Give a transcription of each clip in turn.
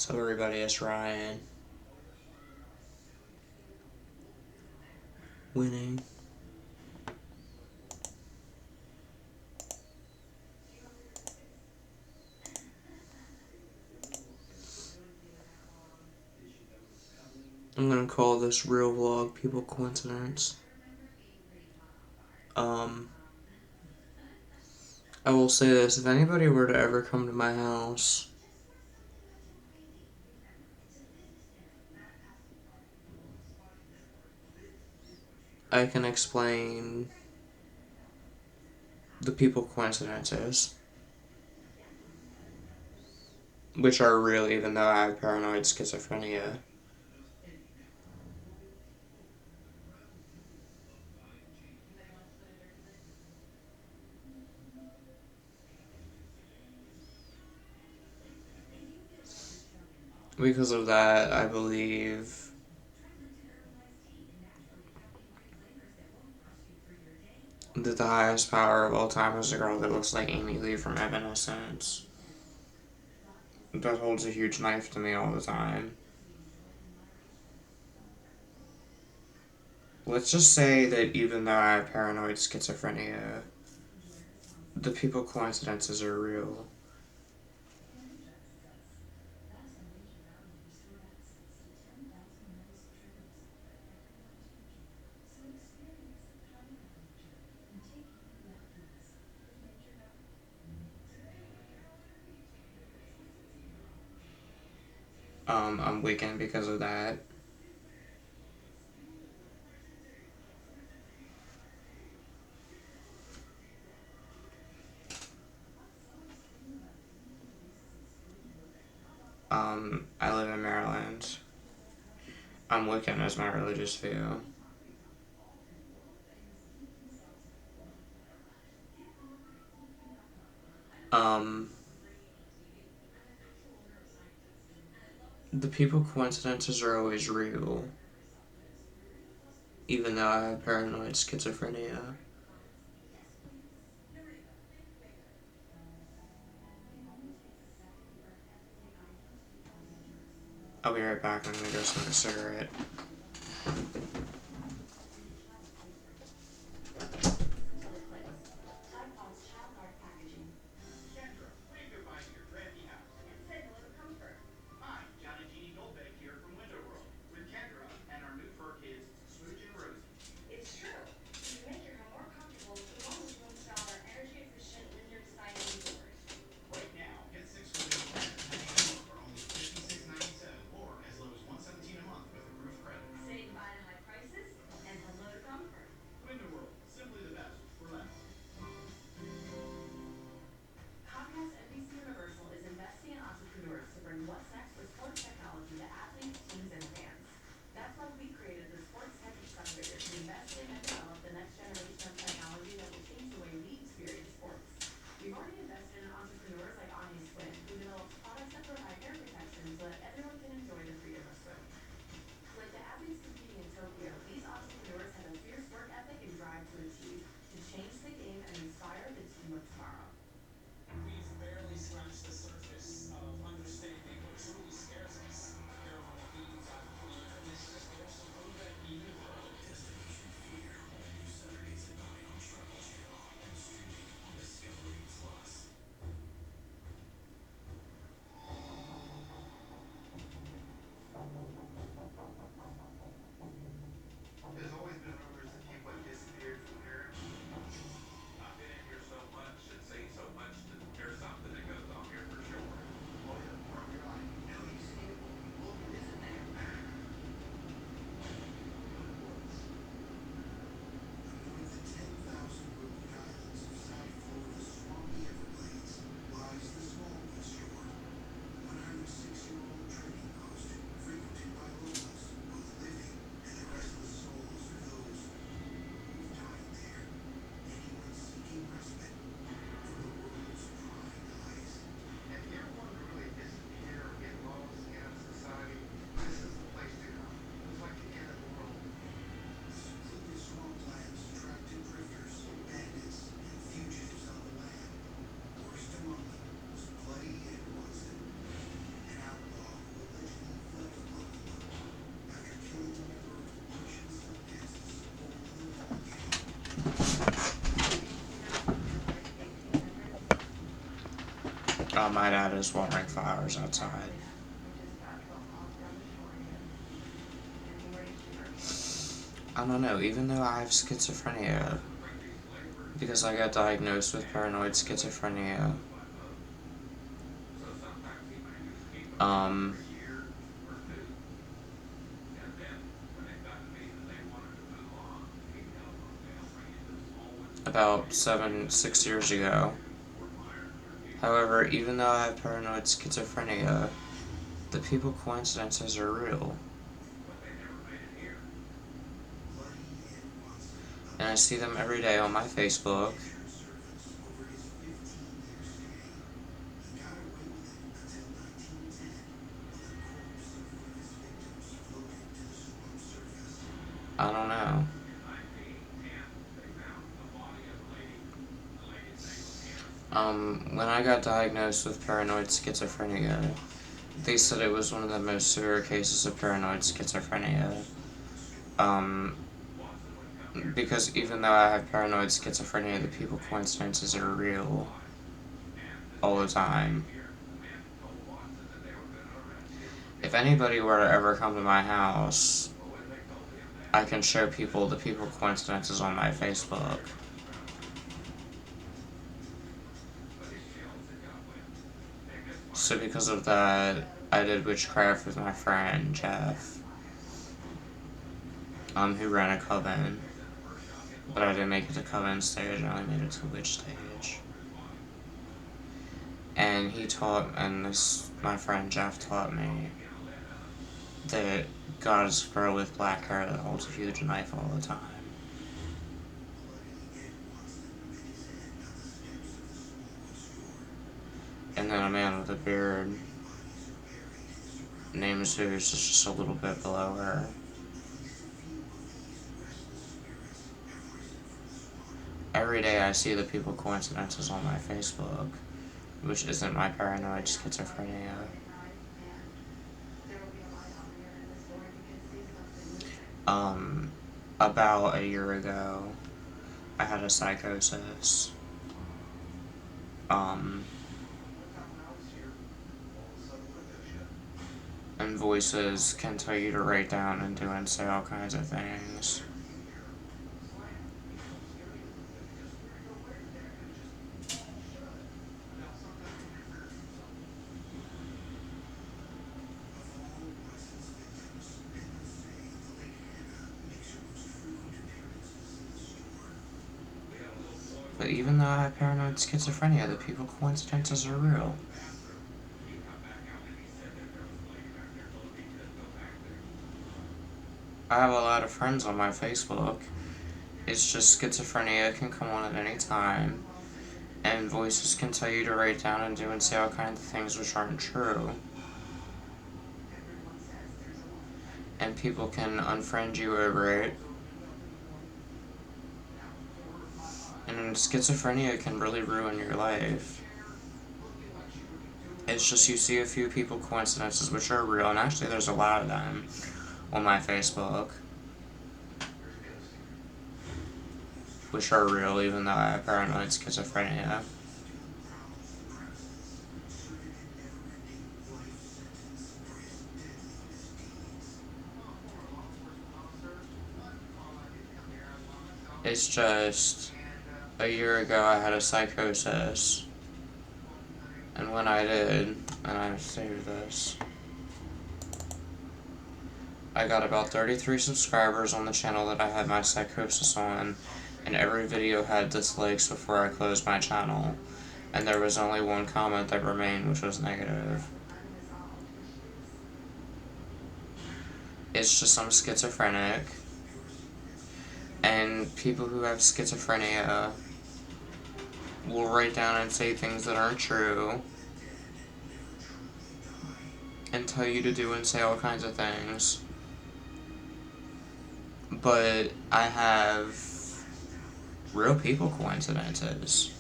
So everybody, it's Ryan. Winning. I'm gonna call this real vlog people coincidence. I will say this, if anybody were to ever come to my house, I can explain the people coincidences, which are real even though I have paranoid schizophrenia. Because of that, I believe that the highest power of all time is a girl that looks like Amy Lee from Evanescence. That holds a huge knife to me all the time. Let's just say that even though I have paranoid schizophrenia, the people coincidences are real. I'm wiccan because of that. I live in Maryland. I'm wiccan as my religious view. Um, the people coincidences are always real, even though I have paranoid schizophrenia. I'll be right back. I'm gonna go smoke a cigarette. My dad is watering flowers outside. I don't know, even though I have schizophrenia, because I got diagnosed with paranoid schizophrenia, um, about 6 years ago. However, even though I have paranoid schizophrenia, the people coincidences are real. And I see them every day on my Facebook. I don't know. When I got diagnosed with paranoid schizophrenia, they said it was one of the most severe cases of paranoid schizophrenia. Because even though I have paranoid schizophrenia, the people coincidences are real all the time. If anybody were to ever come to my house, I can show people the people coincidences on my Facebook. So because of that, I did witchcraft with my friend Jeff, who ran a coven, but I didn't make it to coven stage. I only made it to witch stage. And my friend Jeff taught me that God is a girl with black hair that holds a huge knife all the time. And then a man with a beard named Zeus is just a little bit below her. Every day I see the people coincidences on my Facebook, which isn't my paranoid schizophrenia. About a year ago, I had a psychosis. And voices can tell you to write down and do and say all kinds of things. But even though I have paranoid schizophrenia, the people coincidences are real. I have a lot of friends on my Facebook. It's just schizophrenia can come on at any time, and voices can tell you to write down and do and say all kinds of things which aren't true. And people can unfriend you over it. And schizophrenia can really ruin your life. It's just you see a few people coincidences which are real, and actually there's a lot of them on my Facebook, which are real even though I have paranoid schizophrenia. It's just, a year ago I had a psychosis, and when I did, and I saved this, I got about 33 subscribers on the channel that I had my psychosis on, and every video had dislikes before I closed my channel, and there was only one comment that remained, which was negative. It's just I'm schizophrenic, and people who have schizophrenia will write down and say things that aren't true, and tell you to do and say all kinds of things. But I have real people coincidences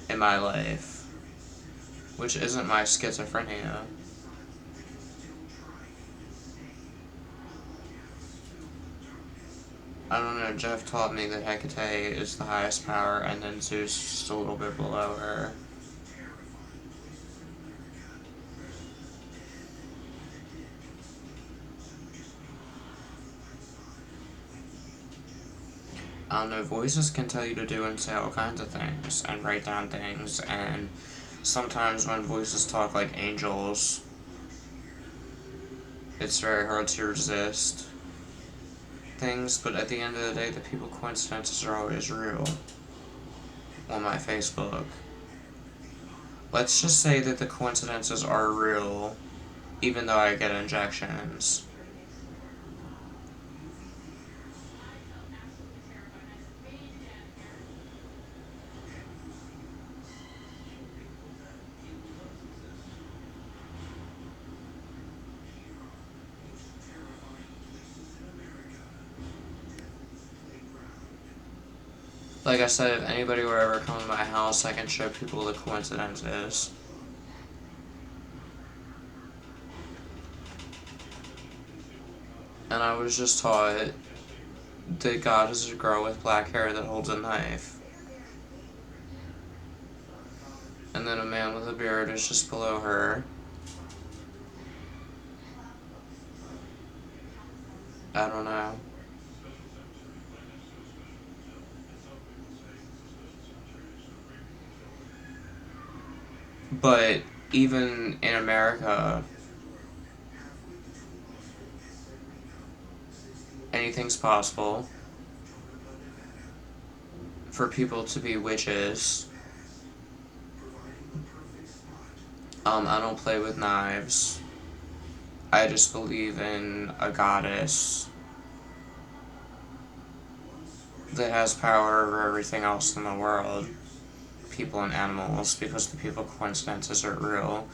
in my life, which isn't my schizophrenia. I don't know, Jeff taught me that Hecate is the highest power, and then Zeus is just a little bit below her. I don't know, voices can tell you to do and say all kinds of things, and write down things, and sometimes when voices talk like angels, it's very hard to resist things, but at the end of the day, the people coincidences are always real on my Facebook. Let's just say that the coincidences are real, even though I get injections. Like I said, if anybody were ever come to my house, I can show people the coincidences. And I was just taught that God is a girl with black hair that holds a knife. And then a man with a beard is just below her. I don't know. But even in America, anything's possible for people to be witches. I don't play with knives. I just believe in a goddess that has power over everything else in the world. People and animals, because the people coincidences are real.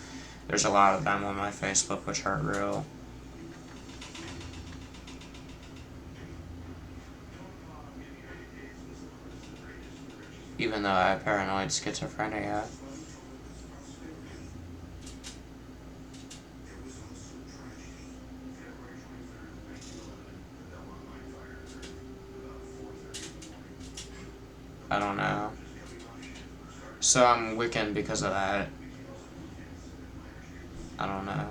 There's a lot of them on my Facebook which aren't real. Even though I have paranoid schizophrenia. I don't know. So I'm Wiccan because of that. I don't know.